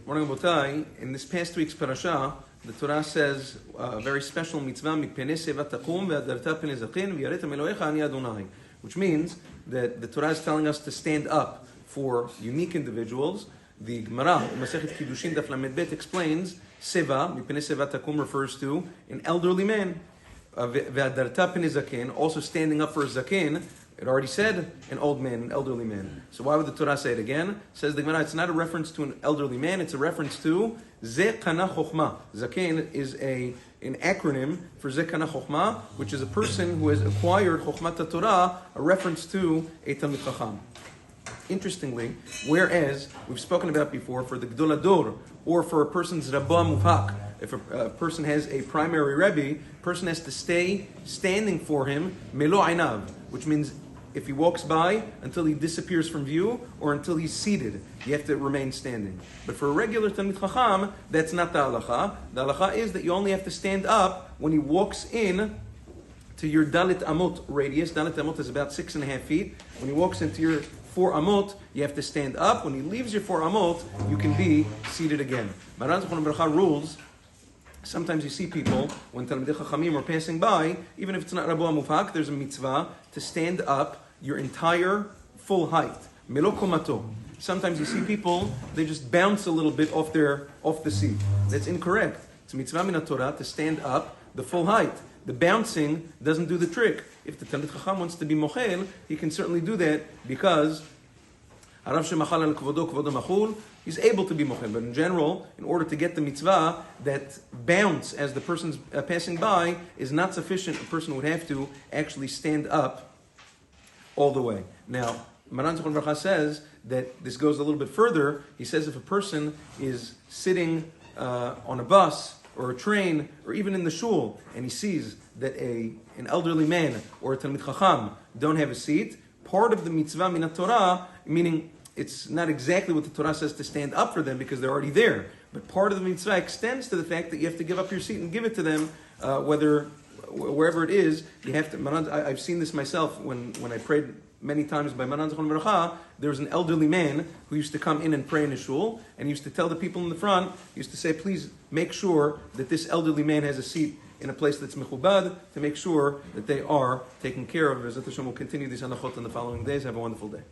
Morning, Botai. In this past week's parasha, the Torah says a very special mitzvah, which means that the Torah is telling us to stand up for unique individuals. The Gemara, Masechet Kiddushin, Daf Lamed Bet, explains seva, mipnei seva takum, refers to an elderly man. Ve'adarta pnei zaken, also standing up for a zaken. It already said an old man, an elderly man. So why would the Torah say it again? Says the Gemara, it's not a reference to an elderly man, it's a reference to Ze Kana Chochma. Zaken is an acronym for Ze Kana Chochma, which is a person who has acquired Chochmat Torah, a reference to a Talmid Chacham. Interestingly, whereas we've spoken about before for the Gdol Ador, or for a person's Rabbah Mufak, if a person has a primary Rebbe, a person has to stay standing for him, Melo Einav, which means if he walks by until he disappears from view or until he's seated, you have to remain standing. But for a regular Talmid Chacham, that's not the Halacha. The Halacha is that you only have to stand up when he walks in to your Dalit Amot radius. Dalit Amot is about 6.5 feet. When he walks into your 4 Amot, you have to stand up. When he leaves your 4 Amot, you can be seated again. Maran Zechron Bracha rules. Sometimes you see people, when Talmidei Chachamim are passing by, even if it's not Rabbah Mufak, there's a mitzvah to stand up your entire full height. Melo komato. Sometimes you see people, they just bounce a little bit off the seat. That's incorrect. It's a mitzvah min Torah to stand up the full height. The bouncing doesn't do the trick. If the Talmid Chacham wants to be mochel, he can certainly do that because Harav shemachal al kvodo kvodo machul, he's able to be mochel. But in general, in order to get the mitzvah, that bounce as the person's passing by is not sufficient. A person would have to actually stand up all the way. Now, Maran Zechron Bracha says that this goes a little bit further. He says if a person is sitting on a bus or a train, or even in the shul, and he sees that an elderly man or a Talmid Chacham don't have a seat, part of the mitzvah min Torah, meaning it's not exactly what the Torah says to stand up for them because they're already there, but part of the mitzvah extends to the fact that you have to give up your seat and give it to them, wherever it is. You have to. I've seen this myself when I prayed many times by Maran Zechron Bracha. There was an elderly man who used to come in and pray in his shul, and he used to tell the people in the front, he used to say, please make sure that this elderly man has a seat in a place that's mechubad, to make sure that they are taken care of. Bezrat Hashem will continue these halachot in the following days. Have a wonderful day.